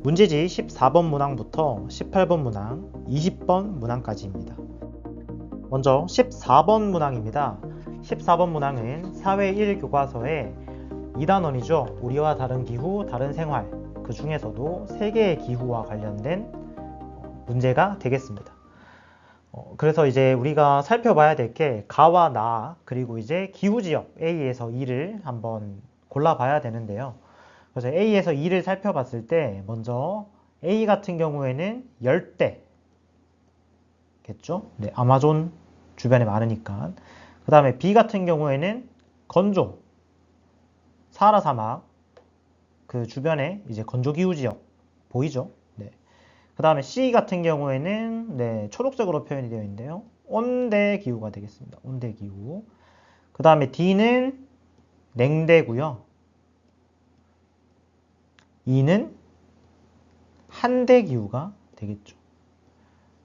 문제지 14번 문항부터 18번 문항, 20번 문항까지입니다. 먼저 14번 문항입니다. 14번 문항은 사회 1교과서의 2단원이죠. 우리와 다른 기후, 다른 생활. 그 중에서도 세계의 기후와 관련된 문제가 되겠습니다. 그래서 이제 우리가 살펴봐야 될 게 가와 나, 그리고 이제 기후지역 A에서 E를 한번 골라봐야 되는데요. 그래서 A에서 E를 살펴봤을 때 먼저 A 같은 경우에는 열대겠죠. 네, 아마존 주변에 많으니까. 그 다음에 B 같은 경우에는 건조, 사하라 사막 그 주변에 이제 건조 기후 지역 보이죠? 네. 그 다음에 C 같은 경우에는 네, 초록색으로 표현이 되어 있는데요. 온대 기후가 되겠습니다. 온대 기후. 그 다음에 D는 냉대고요. E는 한대 기후가 되겠죠.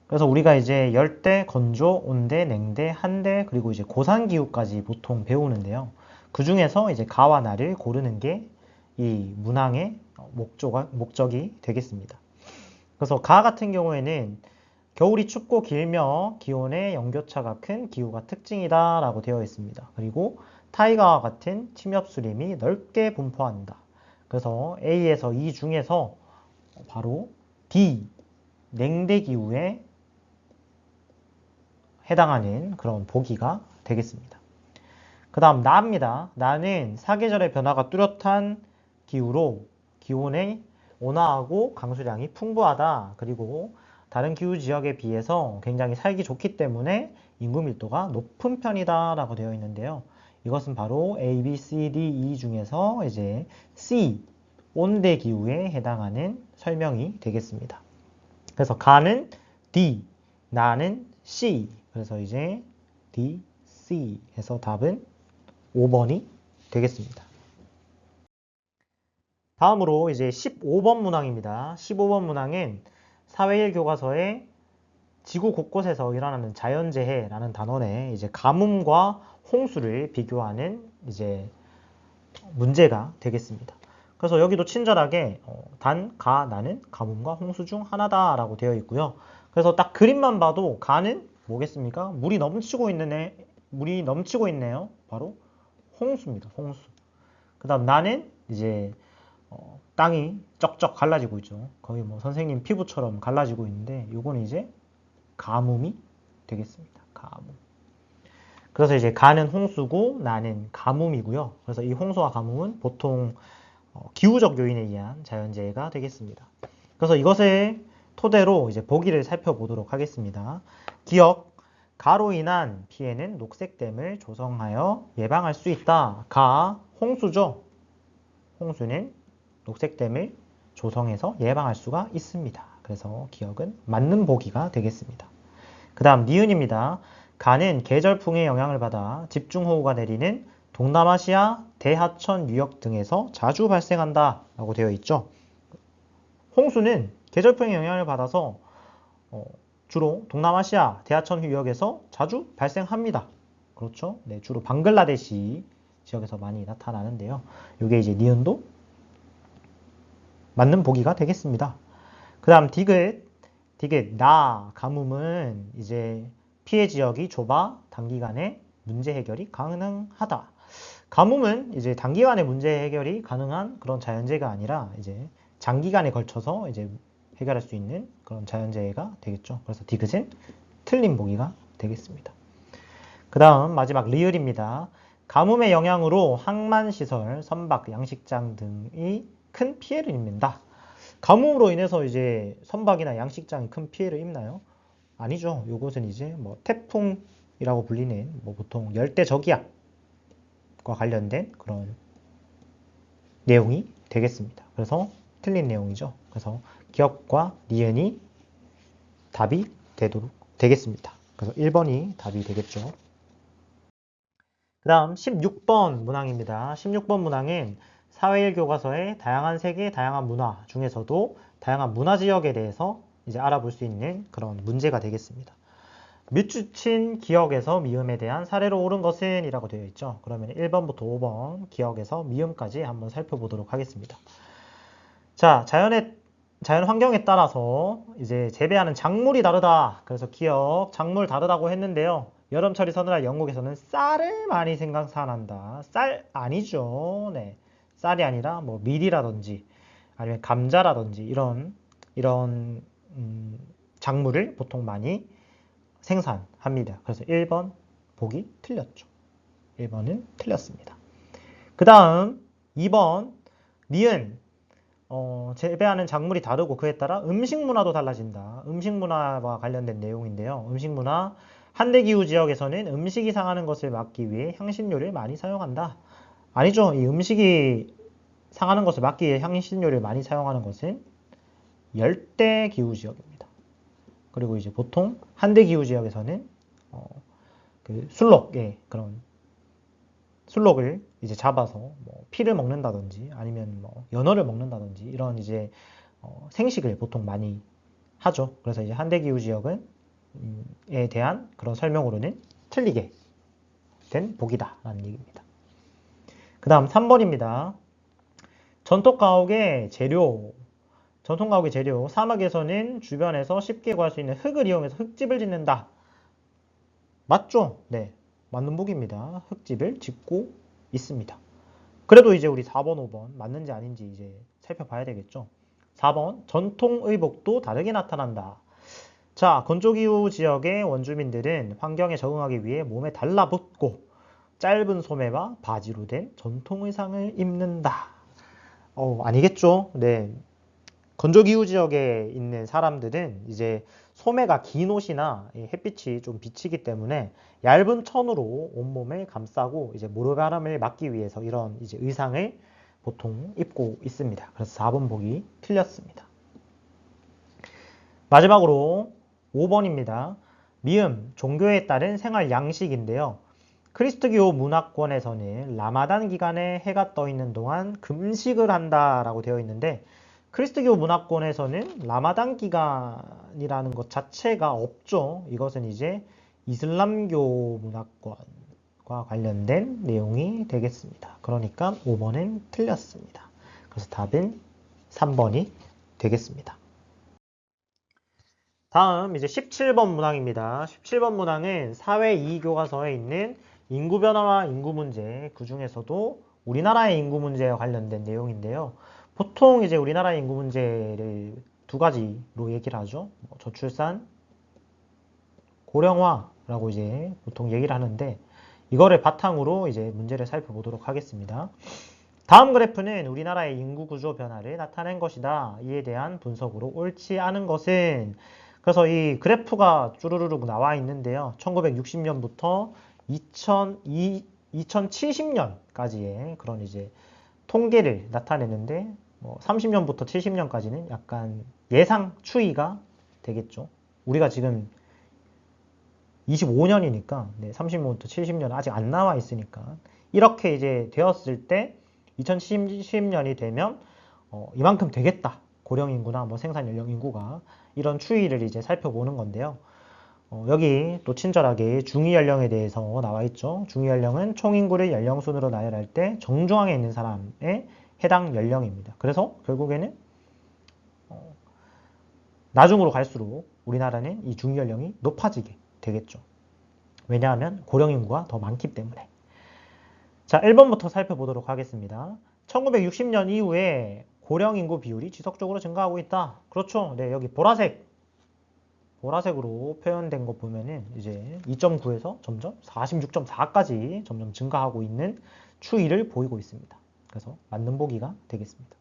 그래서 우리가 이제 열대, 건조, 온대, 냉대, 한대, 그리고 이제 고산 기후까지 보통 배우는데요. 그 중에서 이제 가와 나를 고르는 게 이 문항의 목적이 되겠습니다. 그래서 가 같은 경우에는 겨울이 춥고 길며 기온의 연교차가 큰 기후가 특징이다 라고 되어 있습니다. 그리고 타이가와 같은 침엽수림이 넓게 분포한다. 그래서 A에서 E 중에서 바로 D, 냉대기후에 해당하는 그런 보기가 되겠습니다. 그 다음 나입니다. 나는 사계절의 변화가 뚜렷한 기후로 기온의 온화하고 강수량이 풍부하다. 그리고 다른 기후 지역에 비해서 굉장히 살기 좋기 때문에 인구 밀도가 높은 편이다 라고 되어 있는데요. 이것은 바로 A, B, C, D, E 중에서 이제 C, 온대 기후에 해당하는 설명이 되겠습니다. 그래서 가는 D, 나는 C. 그래서 이제 D, C 해서 답은 5번이 되겠습니다. 다음으로 이제 15번 문항입니다. 15번 문항은 사회 1교과서에 지구 곳곳에서 일어나는 자연재해라는 단원에 이제 가뭄과 홍수를 비교하는 이제 문제가 되겠습니다. 그래서 여기도 친절하게 단, 가, 나는 가뭄과 홍수 중 하나다 라고 되어 있고요. 그래서 딱 그림만 봐도 가는 뭐겠습니까? 물이 넘치고 있네요. 바로 홍수입니다. 홍수. 그 다음 나는 이제 땅이 쩍쩍 갈라지고 있죠. 거의 뭐 선생님 피부처럼 갈라지고 있는데 요거는 이제 가뭄이 되겠습니다. 가뭄. 그래서 이제 가는 홍수고 나는 가뭄이고요. 그래서 이 홍수와 가뭄은 보통 기후적 요인에 의한 자연재해가 되겠습니다. 그래서 이것을 토대로 이제 보기를 살펴보도록 하겠습니다. 기억, 가로 인한 피해는 녹색댐을 조성하여 예방할 수 있다. 가, 홍수죠. 홍수는 녹색댐을 조성해서 예방할 수가 있습니다. 그래서 기억은 맞는 보기가 되겠습니다. 그 다음 니은입니다. 가는 계절풍의 영향을 받아 집중호우가 내리는 동남아시아, 대하천 유역 등에서 자주 발생한다 라고 되어 있죠. 홍수는 계절풍의 영향을 받아서 주로 동남아시아, 대하천 유역에서 자주 발생합니다. 그렇죠? 네, 주로 방글라데시 지역에서 많이 나타나는데요. 이게 이제 니은도 맞는 보기가 되겠습니다. 그 다음 디귿, 나, 가뭄은 이제 피해 지역이 좁아 단기간에 문제 해결이 가능하다. 가뭄은 이제 단기간에 문제 해결이 가능한 그런 자연재해가 아니라 이제 장기간에 걸쳐서 이제 해결할 수 있는 그런 자연재해가 되겠죠. 그래서 디귿은 틀린 보기가 되겠습니다. 그 다음 마지막 리을입니다. 가뭄의 영향으로 항만시설, 선박, 양식장 등이 큰 피해를 입는다. 가뭄으로 인해서 이제 선박이나 양식장이 큰 피해를 입나요? 아니죠. 요것은 이제 뭐 태풍이라고 불리는 뭐 보통 열대저기압과 관련된 그런 내용이 되겠습니다. 그래서 틀린 내용이죠. 그래서 기억과 니은이 답이 되겠습니다. 그래서 1번이 답이 되겠죠. 그 다음 16번 문항입니다. 16번 문항은 사회 1교과서의 다양한 세계, 다양한 문화 중에서도 다양한 문화 지역에 대해서 이제 알아볼 수 있는 그런 문제가 되겠습니다. 밑줄친 기억에서 미음에 대한 사례로 옳은 것은 이라고 되어 있죠. 그러면 1번부터 5번 기억에서 미음까지 한번 살펴보도록 하겠습니다. 자, 자연의 자연 환경에 따라서 이제 재배하는 작물이 다르다. 그래서 기억, 작물 다르다고 했는데요. 여름철이 서늘한 영국에서는 쌀을 많이 생산한다. 쌀 아니죠. 네. 쌀이 아니라 뭐 밀이라든지 아니면 감자라든지 이런 작물을 보통 많이 생산합니다. 그래서 1번 보기 틀렸죠. 1번은 틀렸습니다. 그 다음 2번 니은 재배하는 작물이 다르고 그에 따라 음식 문화도 달라진다. 음식 문화와 관련된 내용인데요. 음식 문화 한대기후 지역에서는 음식이 상하는 것을 막기 위해 향신료를 많이 사용한다. 아니죠. 이 음식이 상하는 것을 막기 위해 향신료를 많이 사용하는 것은 열대기후 지역입니다. 그리고 이제 보통 한대기후 지역에서는 그 그런 술록을 이제 잡아서 뭐 피를 먹는다든지 아니면 뭐 연어를 먹는다든지 이런 이제 생식을 보통 많이 하죠. 그래서 이제 한대기후 지역은 에 대한 그런 설명으로는 틀리게 된 복이다라는 얘기입니다. 그 다음 3번입니다. 전통가옥의 재료. 전통가옥의 재료. 사막에서는 주변에서 쉽게 구할 수 있는 흙을 이용해서 흙집을 짓는다. 맞죠? 네. 맞는 복입니다. 흙집을 짓고 있습니다. 그래도 이제 우리 4번, 5번 맞는지 아닌지 이제 살펴봐야 되겠죠. 4번 전통의복도 다르게 나타난다. 자, 건조기후 지역의 원주민들은 환경에 적응하기 위해 몸에 달라붙고 짧은 소매와 바지로 된 전통의상을 입는다. 아니겠죠? 네. 건조기후 지역에 있는 사람들은 이제 소매가 긴 옷이나 햇빛이 좀 비치기 때문에 얇은 천으로 온몸을 감싸고 이제 무릎바람을 막기 위해서 이런 이제 의상을 보통 입고 있습니다. 그래서 4번 보기 틀렸습니다. 마지막으로 5번입니다. 미음, 종교에 따른 생활 양식인데요. 크리스트교 문화권에서는 라마단 기간에 해가 떠 있는 동안 금식을 한다라고 되어 있는데 크리스트교 문화권에서는 라마단 기간이라는 것 자체가 없죠. 이것은 이제 이슬람교 문화권과 관련된 내용이 되겠습니다. 그러니까 5번은 틀렸습니다. 그래서 답은 3번이 되겠습니다. 다음 이제 17번 문항입니다. 17번 문항은 사회 2교과서에 있는 인구 변화와 인구 문제, 그 중에서도 우리나라의 인구 문제와 관련된 내용인데요. 보통 이제 우리나라의 인구 문제를 두 가지로 얘기를 하죠. 저출산, 고령화라고 이제 보통 얘기를 하는데 이거를 바탕으로 이제 문제를 살펴보도록 하겠습니다. 다음 그래프는 우리나라의 인구 구조 변화를 나타낸 것이다. 이에 대한 분석으로 옳지 않은 것은 그래서 이 그래프가 쭈루루룩 나와 있는데요. 1960년부터 2070년까지의 그런 이제 통계를 나타내는데 30년부터 70년까지는 약간 예상 추이가 되겠죠. 우리가 지금 25년이니까 30년부터 70년 아직 안 나와 있으니까 이렇게 이제 되었을 때 2070년이 되면 이만큼 되겠다. 고령 인구나 뭐 생산 연령 인구가 이런 추이를 이제 살펴보는 건데요. 여기 또 친절하게 중위 연령에 대해서 나와 있죠. 중위 연령은 총 인구를 연령 순으로 나열할 때 정중앙에 있는 사람의 해당 연령입니다. 그래서 결국에는 나중으로 갈수록 우리나라는 이 중위 연령이 높아지게 되겠죠. 왜냐하면 고령 인구가 더 많기 때문에. 자, 1번부터 살펴보도록 하겠습니다. 1960년 이후에 고령 인구 비율이 지속적으로 증가하고 있다. 그렇죠. 네, 여기 보라색으로 표현된 거 보면은 이제 2.9에서 점점 46.4까지 점점 증가하고 있는 추이를 보이고 있습니다. 그래서 맞는 보기가 되겠습니다.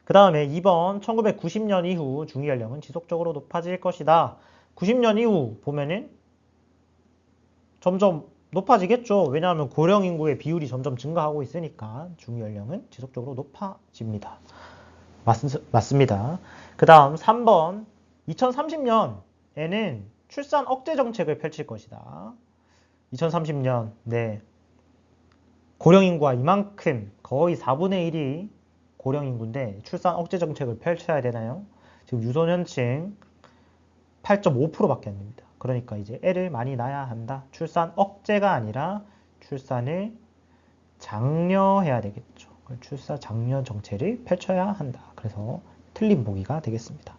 그 다음에 2번 1990년 이후 중위 연령은 지속적으로 높아질 것이다. 90년 이후 보면은 점점 높아지겠죠. 왜냐하면 고령 인구의 비율이 점점 증가하고 있으니까 중위 연령은 지속적으로 높아집니다. 맞습니다. 그 다음 3번 2030년에는 출산 억제 정책을 펼칠 것이다. 2030년 네 고령 인구가 이만큼 거의 4분의 1이 고령 인구인데 출산 억제 정책을 펼쳐야 되나요? 지금 유소년층 8.5%밖에 안 됩니다. 그러니까 이제 애를 많이 낳아야 한다. 출산 억제가 아니라 출산을 장려해야 되겠죠. 출산 장려 정책을 펼쳐야 한다. 그래서 틀린 보기가 되겠습니다.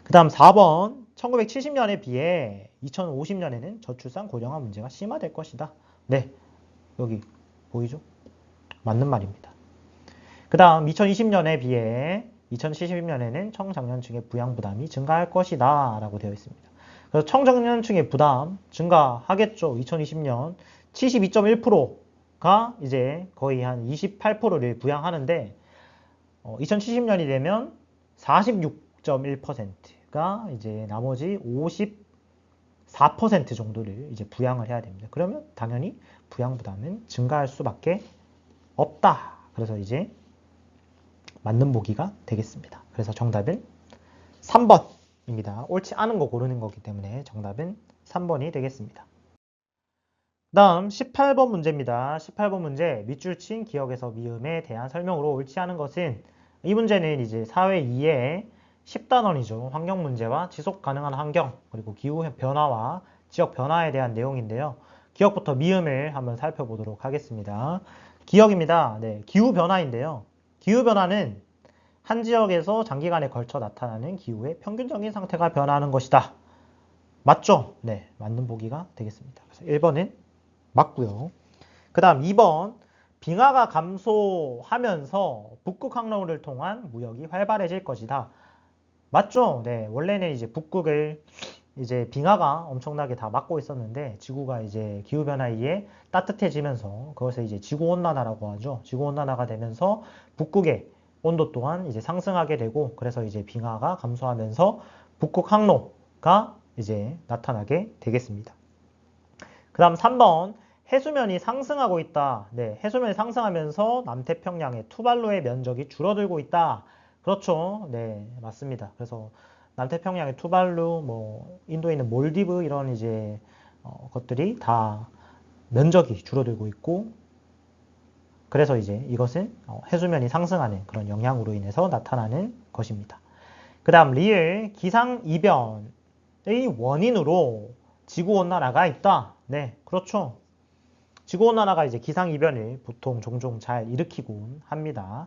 그 다음 4번 1970년에 비해 2050년에는 저출산 고령화 문제가 심화될 것이다. 네, 여기 보이죠? 맞는 말입니다. 그 다음 2020년에 비해 2070년에는 청장년층의 부양부담이 증가할 것이다 라고 되어 있습니다. 그래서 청장년층의 부담 증가하겠죠. 2020년 72.1%가 이제 거의 한 28%를 부양하는데 2070년이 되면 46.1%가 이제 나머지 54% 정도를 이제 부양을 해야 됩니다. 그러면 당연히 부양 부담은 증가할 수밖에 없다. 그래서 이제 맞는 보기가 되겠습니다. 그래서 정답은 3번입니다. 옳지 않은 거 고르는 거기 때문에 정답은 3번이 되겠습니다. 다음 18번 문제입니다. 18번 문제 밑줄 친 기억에서 미음에 대한 설명으로 옳지 않은 것은 이 문제는 이제 사회 2의 10단원이죠. 환경 문제와 지속 가능한 환경 그리고 기후 변화와 지역 변화에 대한 내용인데요. 기억부터 미음을 한번 살펴보도록 하겠습니다. 기억입니다. 네, 기후 변화인데요. 기후 변화는 한 지역에서 장기간에 걸쳐 나타나는 기후의 평균적인 상태가 변화하는 것이다. 맞죠? 네, 맞는 보기가 되겠습니다. 그래서 1번은 맞고요. 그 다음 2번 빙하가 감소하면서 북극 항로를 통한 무역이 활발해질 것이다. 맞죠? 네, 원래는 이제 북극을 이제 빙하가 엄청나게 다 막고 있었는데 지구가 이제 기후변화에 의해 따뜻해지면서 그것을 이제 지구온난화라고 하죠. 지구온난화가 되면서 북극의 온도 또한 이제 상승하게 되고 그래서 이제 빙하가 감소하면서 북극 항로가 이제 나타나게 되겠습니다. 그 다음 3번 해수면이 상승하고 있다. 네, 해수면이 상승하면서 남태평양의 투발루의 면적이 줄어들고 있다. 그렇죠. 네, 맞습니다. 그래서 남태평양의 투발루, 뭐 인도에 있는 몰디브 이런 이제 것들이 다 면적이 줄어들고 있고 그래서 이제 이것은 해수면이 상승하는 그런 영향으로 인해서 나타나는 것입니다. 그 다음 리을 기상이변의 원인으로 지구온난화가 있다. 네, 그렇죠. 지구온난화가 이제 기상이변을 보통 종종 잘 일으키곤 합니다.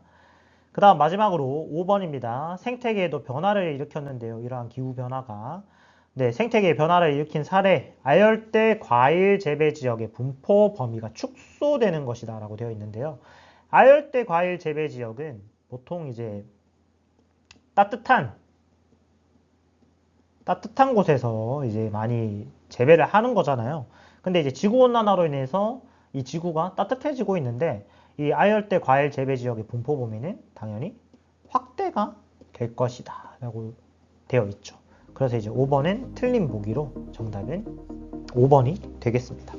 그 다음 마지막으로 5번입니다. 생태계에도 변화를 일으켰는데요. 이러한 기후변화가. 네, 생태계의 변화를 일으킨 사례, 아열대 과일 재배 지역의 분포 범위가 축소되는 것이다 라고 되어 있는데요. 아열대 과일 재배 지역은 보통 이제 따뜻한 곳에서 이제 많이 재배를 하는 거잖아요. 근데 이제 지구온난화로 인해서 이 지구가 따뜻해지고 있는데 이 아열대 과일 재배 지역의 분포 범위는 당연히 확대가 될 것이다 라고 되어 있죠. 그래서 이제 5번은 틀린 보기로 정답은 5번이 되겠습니다.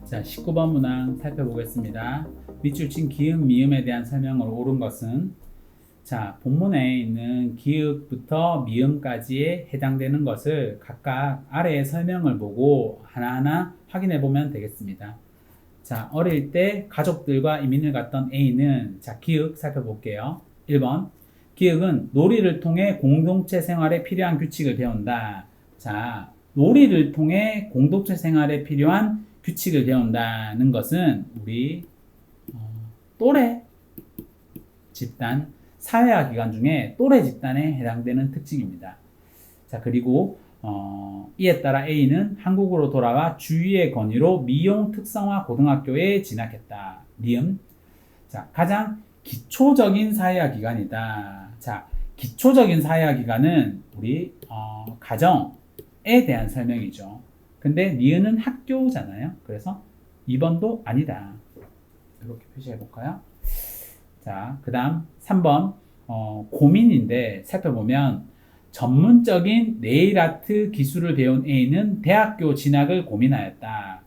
자, 19번 문항 살펴보겠습니다. 밑줄 친 기읍, 미음에 대한 설명으로 옳은 것은 자, 본문에 있는 기읍부터 미음까지에 해당되는 것을 각각 아래의 설명을 보고 하나하나 확인해 보면 되겠습니다. 자, 어릴 때 가족들과 이민을 갔던 A는 자, 기읍 살펴볼게요. 1번 기읍은 놀이를 통해 공동체 생활에 필요한 규칙을 배운다. 자, 놀이를 통해 공동체 생활에 필요한 규칙을 배운다는 것은 우리 또래 집단, 사회화 기관 중에 또래 집단에 해당되는 특징입니다. 자, 그리고 이에 따라 A는 한국으로 돌아와 주위의 건의로 미용 특성화 고등학교에 진학했다. 니은. 자, 가장 기초적인 사회화 기관이다. 자, 기초적인 사회화 기관은 우리 가정에 대한 설명이죠. 근데 니은은 학교잖아요. 그래서 2번도 아니다. 이렇게 표시해 볼까요? 자, 그 다음 3번 고민인데 살펴보면 전문적인 네일아트 기술을 배운 A는 대학교 진학을 고민하였다.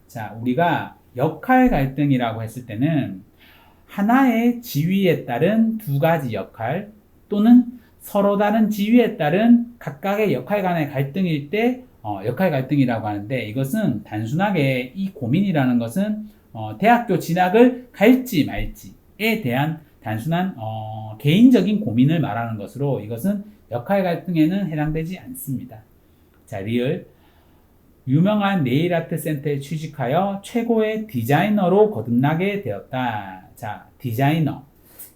자, 우리가 역할 갈등이라고 했을 때는 하나의 지위에 따른 두 가지 역할 또는 서로 다른 지위에 따른 각각의 역할 간의 갈등일 때 역할 갈등이라고 하는데 이것은 단순하게 이 고민이라는 것은 대학교 진학을 갈지 말지에 대한 단순한 개인적인 고민을 말하는 것으로 이것은 역할 갈등에는 해당되지 않습니다. 자, 리을 유명한 네일 아트 센터에 취직하여 최고의 디자이너로 거듭나게 되었다. 자, 디자이너.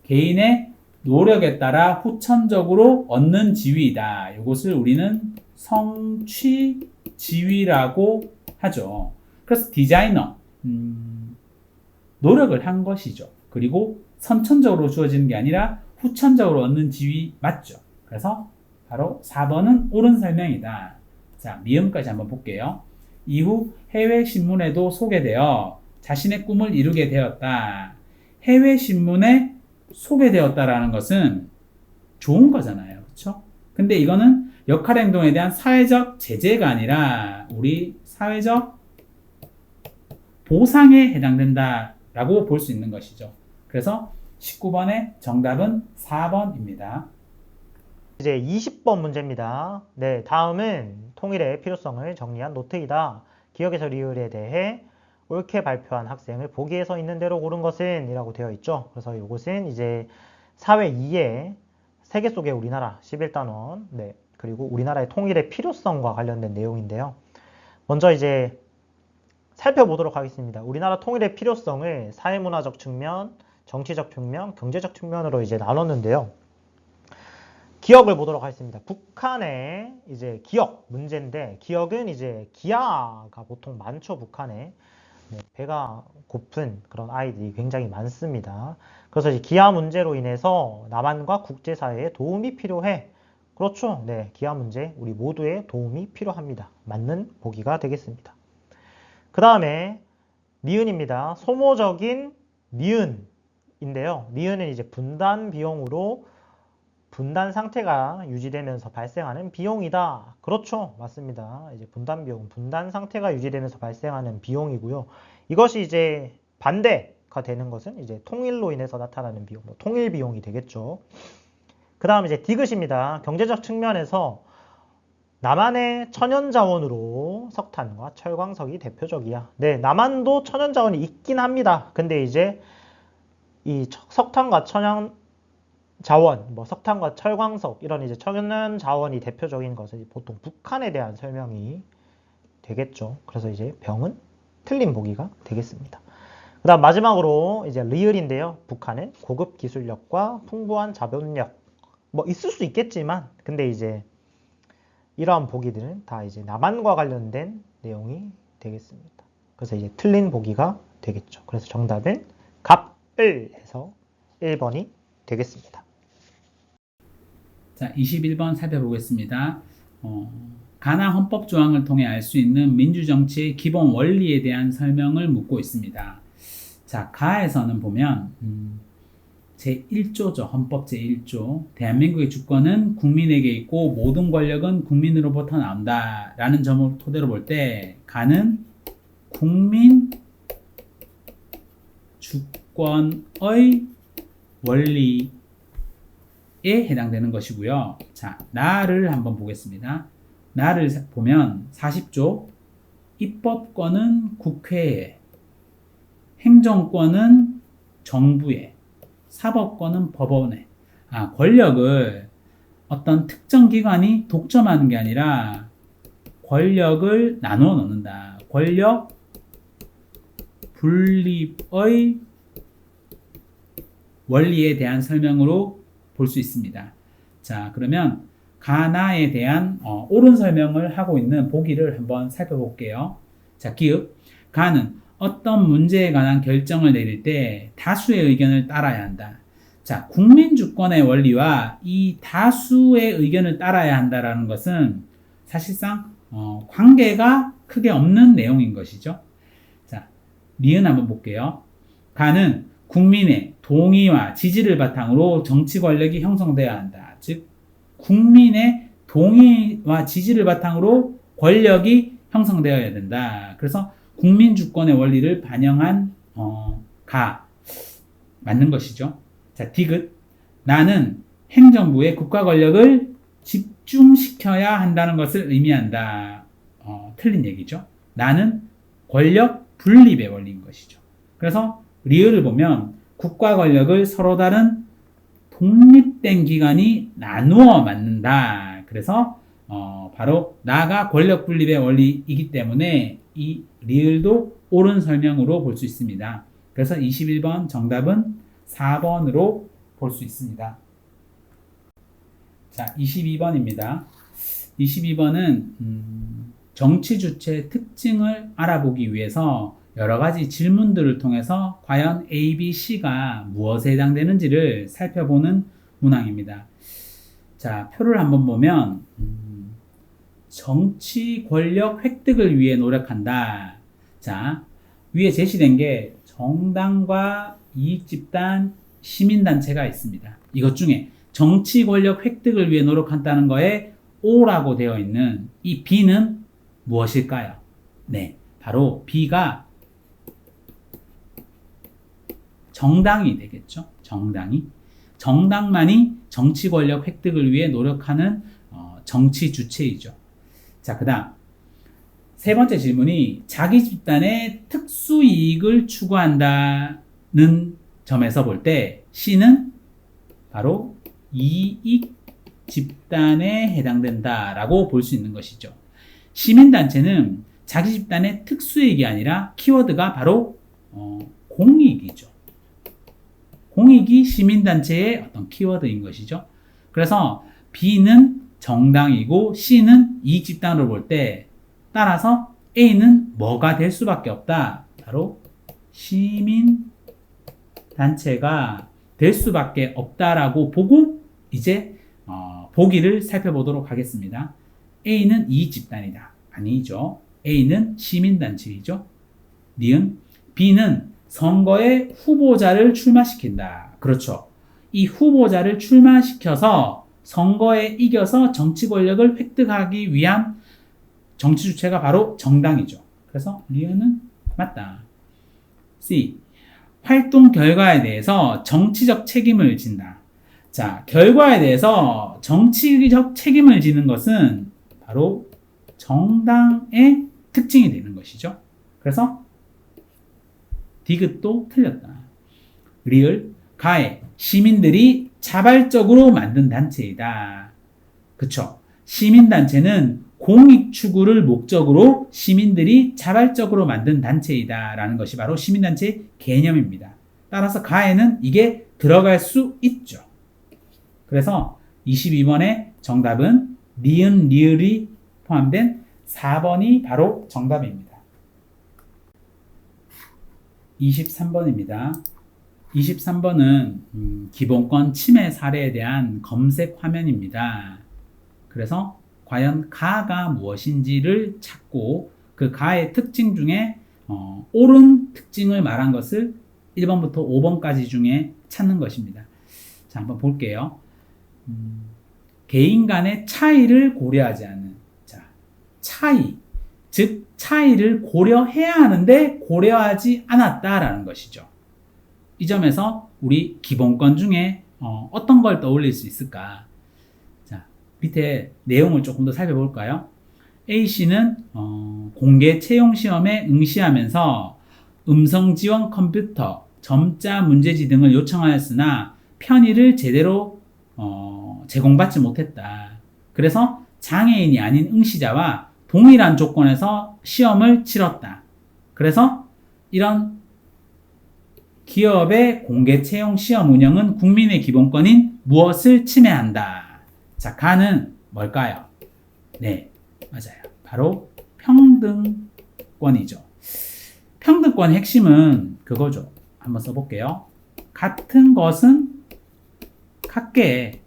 개인의 노력에 따라 후천적으로 얻는 지위이다. 이것을 우리는 성취 지위라고 하죠. 그래서 디자이너. 노력을 한 것이죠. 그리고 선천적으로 주어지는 게 아니라 후천적으로 얻는 지위 맞죠. 그래서 바로 4번은 옳은 설명이다. 자, 미음까지 한번 볼게요. 이후 해외 신문에도 소개되어 자신의 꿈을 이루게 되었다. 해외 신문에 소개되었다라는 것은 좋은 거잖아요. 그렇죠? 근데 이거는 역할 행동에 대한 사회적 제재가 아니라 우리 사회적 보상에 해당된다라고 볼 수 있는 것이죠. 그래서 19번의 정답은 4번입니다. 이제 20번 문제입니다. 네, 다음은 통일의 필요성을 정리한 노트이다. 기억에서 리을에 대해 옳게 발표한 학생을 보기에 서 있는 대로 고른 것은 이라고 되어 있죠. 그래서 이것은 이제 사회 2의 세계 속의 우리나라 11단원, 네, 그리고 우리나라의 통일의 필요성과 관련된 내용인데요. 먼저 이제 살펴보도록 하겠습니다. 우리나라 통일의 필요성을 사회문화적 측면, 정치적 측면, 경제적 측면으로 이제 나눴는데요. 기억을 보도록 하겠습니다. 북한의 이제 기억 문제인데, 기억은 이제 기아가 보통 많죠, 북한에. 네, 배가 고픈 그런 아이들이 굉장히 많습니다. 그래서 이 기아 문제로 인해서 남한과 국제사회에 도움이 필요해. 그렇죠. 네, 기아 문제 우리 모두의 도움이 필요합니다. 맞는 보기가 되겠습니다. 그 다음에 니은입니다. 소모적인 니은인데요. 니은은 이제 분단 비용으로 분단 상태가 유지되면서 발생하는 비용이다. 그렇죠. 맞습니다. 이제 분단 비용, 분단 상태가 유지되면서 발생하는 비용이고요. 이것이 이제 반대가 되는 것은 이제 통일로 인해서 나타나는 비용, 통일 비용이 되겠죠. 그 다음 이제 디귿입니다. 경제적 측면에서 남한의 천연자원으로 석탄과 철광석이 대표적이야. 네, 남한도 천연자원이 있긴 합니다. 근데 이제 이 석탄과 자원, 석탄과 철광석 이런 이제 천연 자원이 대표적인 것은 보통 북한에 대한 설명이 되겠죠. 그래서 이제 병은 틀린 보기가 되겠습니다. 그 다음 마지막으로 이제 리을인데요. 북한은 고급 기술력과 풍부한 자본력 있을 수 있겠지만 근데 이제 이러한 보기들은 다 이제 남한과 관련된 내용이 되겠습니다. 그래서 이제 틀린 보기가 되겠죠. 그래서 정답은 갑을 해서 1번이 되겠습니다. 자, 21번 살펴보겠습니다. 가나 헌법 조항을 통해 알 수 있는 민주정치의 기본 원리에 대한 설명을 묻고 있습니다. 자, 가에서는 보면 제1조죠. 헌법 제1조. 대한민국의 주권은 국민에게 있고 모든 권력은 국민으로부터 나온다. 라는 점을 토대로 볼 때 가는 국민 주권의 원리 에 해당되는 것이고요. 자, 나를 한번 보겠습니다. 나를 보면 40조 입법권은 국회에, 행정권은 정부에, 사법권은 법원에. 권력을 어떤 특정 기관이 독점하는 게 아니라 권력을 나누어 놓는다. 권력 분립의 원리에 대한 설명으로 볼 수 있습니다. 자, 그러면 가나에 대한 옳은 설명을 하고 있는 보기를 한번 살펴볼게요. 자, 기읍. 가는 어떤 문제에 관한 결정을 내릴 때 다수의 의견을 따라야 한다. 자, 국민주권의 원리와 이 다수의 의견을 따라야 한다라는 것은 사실상 관계가 크게 없는 내용인 것이죠. 자, 니은 한번 볼게요. 가는 국민의 동의와 지지를 바탕으로 정치 권력이 형성되어야 한다. 즉, 국민의 동의와 지지를 바탕으로 권력이 형성되어야 된다. 그래서 국민 주권의 원리를 반영한 가 맞는 것이죠. 자, 디귿. 나는 행정부의 국가 권력을 집중시켜야 한다는 것을 의미한다. 틀린 얘기죠. 나는 권력 분립의 원리인 것이죠. 그래서 리을을 보면 국가 권력을 서로 다른 독립된 기관이 나누어 맡는다. 그래서 바로 나가 권력 분립의 원리이기 때문에 이 리을도 옳은 설명으로 볼 수 있습니다. 그래서 21번 정답은 4번으로 볼 수 있습니다. 자, 22번입니다. 22번은 정치 주체의 특징을 알아보기 위해서 여러 가지 질문들을 통해서 과연 A, B, C가 무엇에 해당되는지를 살펴보는 문항입니다. 자, 표를 한번 보면 정치 권력 획득을 위해 노력한다. 자, 위에 제시된 게 정당과 이익집단, 시민단체가 있습니다. 이것 중에 정치 권력 획득을 위해 노력한다는 거에 O라고 되어 있는 이 B는 무엇일까요? 네, 바로 B가 정당이 되겠죠. 정당만이 정치 권력 획득을 위해 노력하는 정치 주체이죠. 자, 그 다음 세 번째 질문이 자기 집단의 특수 이익을 추구한다는 점에서 볼 때 C는 바로 이익 집단에 해당된다라고 볼 수 있는 것이죠. 시민단체는 자기 집단의 특수이익이 아니라 키워드가 바로 공익이죠. 공익이 시민단체의 어떤 키워드인 것이죠. 그래서 B는 정당이고 C는 이익집단으로 볼 때 따라서 A는 뭐가 될 수밖에 없다. 바로 시민단체가 될 수밖에 없다라고 보고 이제 보기를 살펴보도록 하겠습니다. A는 이익집단이다. 아니죠. A는 시민단체이죠. 니은 B는 선거에 후보자를 출마시킨다. 그렇죠. 이 후보자를 출마시켜서 선거에 이겨서 정치 권력을 획득하기 위한 정치 주체가 바로 정당이죠. 그래서 리은은 맞다. C. 활동 결과에 대해서 정치적 책임을 진다. 자, 결과에 대해서 정치적 책임을 지는 것은 바로 정당의 특징이 되는 것이죠. 그래서 디귿도 틀렸다. 리을, 가해, 시민들이 자발적으로 만든 단체이다. 그쵸? 시민단체는 공익 추구를 목적으로 시민들이 자발적으로 만든 단체이다 라는 것이 바로 시민단체의 개념입니다. 따라서 가해는 이게 들어갈 수 있죠. 그래서 22번의 정답은 니은, 리을이 포함된 4번이 바로 정답입니다. 23번입니다. 23번은 기본권 침해 사례에 대한 검색 화면입니다. 그래서 과연 가가 무엇인지를 찾고 그 가의 특징 중에 옳은 특징을 말한 것을 1번부터 5번까지 중에 찾는 것입니다. 자, 한번 볼게요. 개인 간의 차이를 고려하지 않는, 자, 차이, 즉 차이를 고려해야 하는데 고려하지 않았다라는 것이죠. 이 점에서 우리 기본권 중에 어떤 걸 떠올릴 수 있을까? 자, 밑에 내용을 조금 더 살펴볼까요? A씨는 공개 채용 시험에 응시하면서 음성 지원 컴퓨터, 점자 문제지 등을 요청하였으나 편의를 제대로 제공받지 못했다. 그래서 장애인이 아닌 응시자와 동일한 조건에서 시험을 치렀다. 그래서 이런 기업의 공개 채용 시험 운영은 국민의 기본권인 무엇을 침해한다. 자, 가는 뭘까요? 네, 맞아요. 바로 평등권이죠. 평등권의 핵심은 그거죠. 한번 써볼게요. 같은 것은 같게.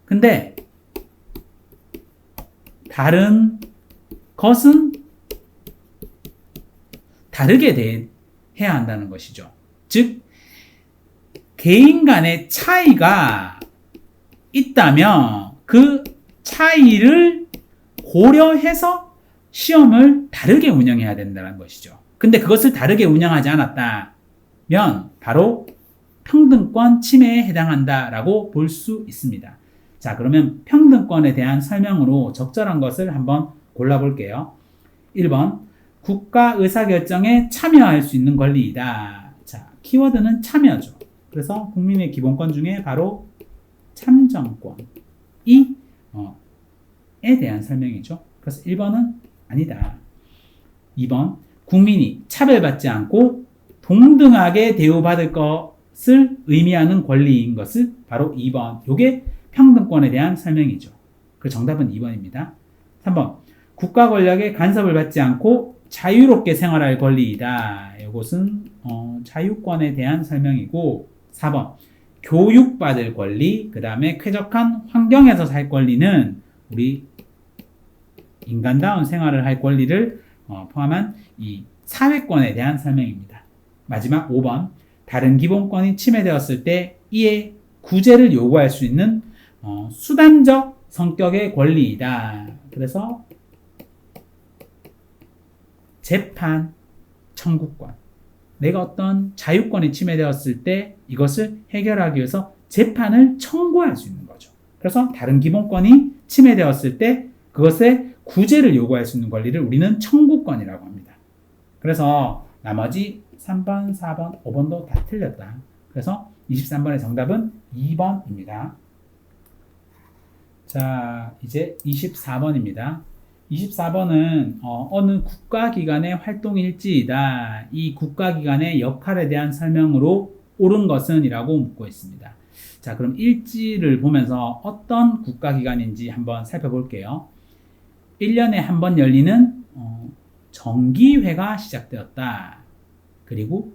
근데 다른 것은 다르게 해야 한다는 것이죠. 즉, 개인 간의 차이가 있다면 그 차이를 고려해서 시험을 다르게 운영해야 된다는 것이죠. 근데 그것을 다르게 운영하지 않았다면 바로 평등권 침해에 해당한다라고 볼 수 있습니다. 자, 그러면 평등권에 대한 설명으로 적절한 것을 한번 골라볼게요. 1번, 국가 의사결정에 참여할 수 있는 권리이다. 자, 키워드는 참여죠. 그래서 국민의 기본권 중에 바로 참정권이 에 대한 설명이죠. 그래서 1번은 아니다. 2번, 국민이 차별받지 않고 동등하게 대우받을 것을 의미하는 권리인 것을 바로 2번. 요게 평등권에 대한 설명이죠. 그 정답은 2번입니다. 3번, 국가 권력의 간섭을 받지 않고 자유롭게 생활할 권리이다. 이것은 자유권에 대한 설명이고, 4번, 교육받을 권리, 그 다음에 쾌적한 환경에서 살 권리는 우리 인간다운 생활을 할 권리를 포함한 이 사회권에 대한 설명입니다. 마지막 5번, 다른 기본권이 침해되었을 때 이에 구제를 요구할 수 있는 수단적 성격의 권리이다. 그래서 재판 청구권. 내가 어떤 자유권이 침해되었을 때 이것을 해결하기 위해서 재판을 청구할 수 있는 거죠. 그래서 다른 기본권이 침해되었을 때 그것에 구제를 요구할 수 있는 권리를 우리는 청구권이라고 합니다. 그래서 나머지 3번, 4번, 5번도 다 틀렸다. 그래서 23번의 정답은 2번입니다. 자, 이제 24번입니다. 24번은 어느 국가기관의 활동일지이다. 이 국가기관의 역할에 대한 설명으로 옳은 것은 이라고 묻고 있습니다. 자, 그럼 일지를 보면서 어떤 국가기관인지 한번 살펴볼게요. 1년에 한 번 열리는 정기회가 시작되었다. 그리고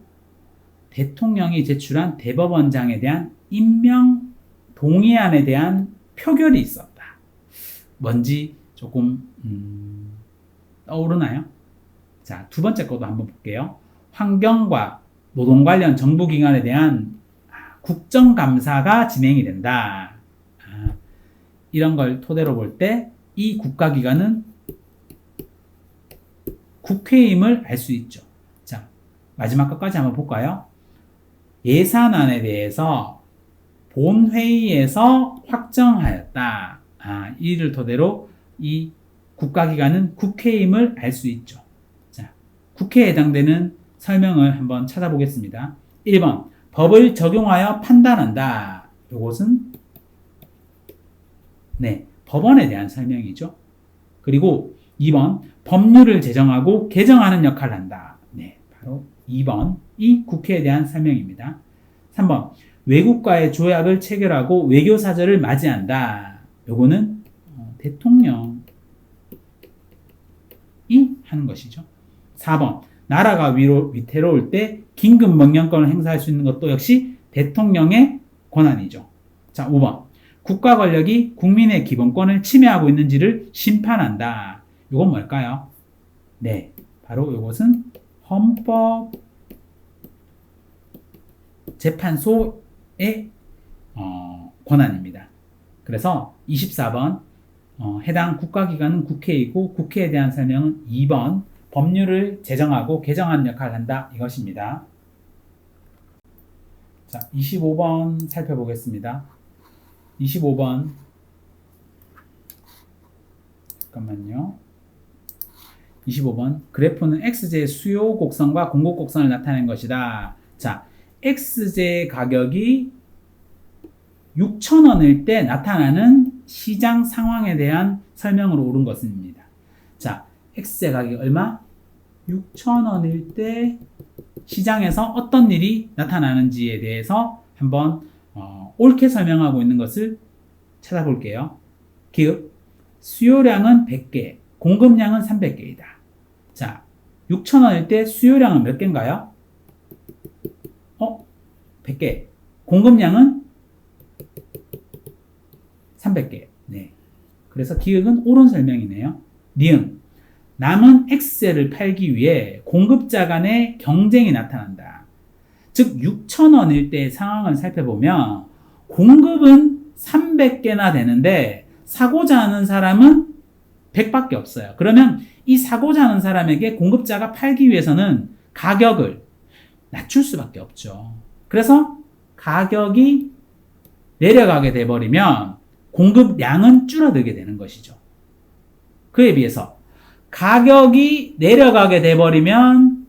대통령이 제출한 대법원장에 대한 임명 동의안에 대한 표결이 있었다. 뭔지 조금 떠오르나요? 자, 두 번째 것도 한번 볼게요. 환경과 노동 관련 정부기관에 대한 국정감사가 진행이 된다. 이런 걸 토대로 볼 때 이 국가기관은 국회임을 알 수 있죠. 자, 마지막 것까지 한번 볼까요? 예산안에 대해서 본회의에서 확정하였다. 이를 토대로 이 국가기관은 국회임을 알 수 있죠. 자, 국회에 해당되는 설명을 한번 찾아보겠습니다. 1번, 법을 적용하여 판단한다. 이것은 법원에 대한 설명이죠. 그리고 2번, 법률을 제정하고 개정하는 역할을 한다. 바로 2번이 국회에 대한 설명입니다. 3번, 외국과의 조약을 체결하고 외교사절을 맞이한다. 요거는 대통령이 하는 것이죠. 4번, 나라가 위태로울 때 긴급 명령권을 행사할 수 있는 것도 역시 대통령의 권한이죠. 자, 5번, 국가 권력이 국민의 기본권을 침해하고 있는지를 심판한다. 이건 뭘까요? 바로 이것은 헌법재판소의 권한입니다. 그래서 24번 해당 국가기관은 국회이고 국회에 대한 설명은 2번 법률을 제정하고 개정하는 역할을 한다. 이것입니다. 자, 25번 살펴보겠습니다. 25번 잠깐만요. 25번 그래프는 X제의 수요 곡선과 공급 곡선을 나타낸 것이다. 자, X제의 가격이 6,000원일 때 나타나는 시장 상황에 대한 설명으로 옳은 것입니다. 자, X제 가격이 얼마? 6,000원일 때 시장에서 어떤 일이 나타나는지에 대해서 한번 옳게 설명하고 있는 것을 찾아볼게요. 기업 수요량은 100개, 공급량은 300개이다. 자, 6,000원일 때 수요량은 몇 개인가요? 100개. 공급량은 300개. 그래서 기억은 옳은 설명이네요. 니은 남은 X세를 팔기 위해 공급자 간의 경쟁이 나타난다. 즉 6,000원일 때의 상황을 살펴보면 공급은 300개나 되는데 사고자 하는 사람은 100밖에 없어요. 그러면 이 사고자 하는 사람에게 공급자가 팔기 위해서는 가격을 낮출 수밖에 없죠. 그래서 가격이 내려가게 돼버리면 공급량은 줄어들게 되는 것이죠. 그에 비해서 가격이 내려가게 돼버리면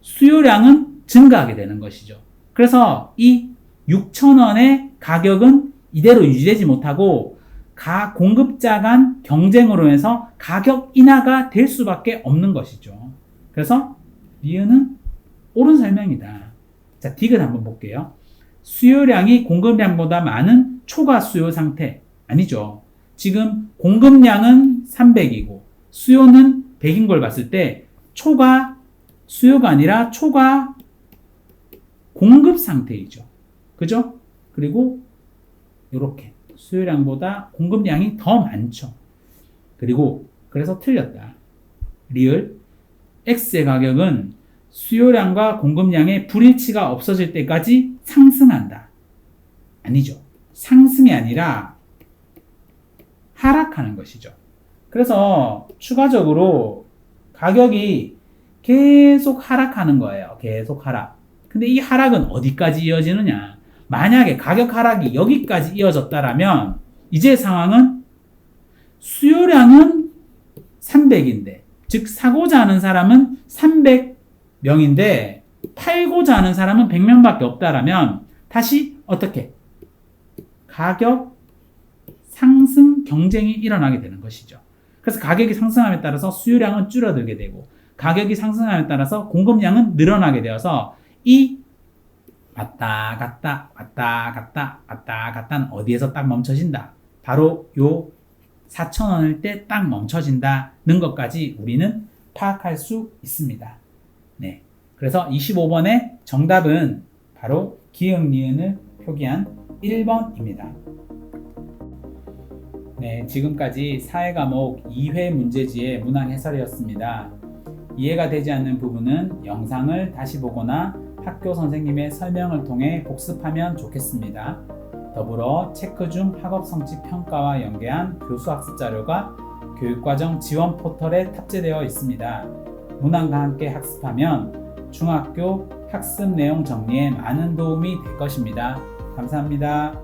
수요량은 증가하게 되는 것이죠. 그래서 이 6,000원의 가격은 이대로 유지되지 못하고 공급자 간 경쟁으로 해서 가격 인하가 될 수밖에 없는 것이죠. 그래서 니은은 옳은 설명이다. 자, 디귿 한번 볼게요. 수요량이 공급량보다 많은 초과 수요 상태. 아니죠. 지금 공급량은 300이고 수요는 100인 걸 봤을 때 초과 수요가 아니라 초과 공급 상태이죠. 그죠? 그리고 이렇게 수요량보다 공급량이 더 많죠. 그리고 그래서 틀렸다. 리을 X의 가격은 수요량과 공급량의 불일치가 없어질 때까지 상승한다. 아니죠. 상승이 아니라 하락하는 것이죠. 그래서 추가적으로 가격이 계속 하락하는 거예요. 계속 하락. 근데 이 하락은 어디까지 이어지느냐? 만약에 가격 하락이 여기까지 이어졌다라면 이제 상황은 수요량은 300인데, 즉 사고자 하는 사람은 300명인데 팔고자 하는 사람은 100명밖에 없다라면 다시 어떻게? 가격 상승 경쟁이 일어나게 되는 것이죠. 그래서 가격이 상승함에 따라서 수요량은 줄어들게 되고 가격이 상승함에 따라서 공급량은 늘어나게 되어서 이 왔다 갔다 왔다 갔다 왔다 갔다는 어디에서 딱 멈춰진다. 바로 요 4,000원일 때 딱 멈춰진다는 것까지 우리는 파악할 수 있습니다. 네. 그래서 25번의 정답은 바로 기역 니은을 표기한 1번입니다. 네, 지금까지 사회과목 2회 문제지의 문항 해설이었습니다. 이해가 되지 않는 부분은 영상을 다시 보거나 학교 선생님의 설명을 통해 복습하면 좋겠습니다. 더불어 체크 중 학업 성취 평가와 연계한 교수학습 자료가 교육과정 지원 포털에 탑재되어 있습니다. 문항과 함께 학습하면 중학교 학습 내용 정리에 많은 도움이 될 것입니다. 감사합니다.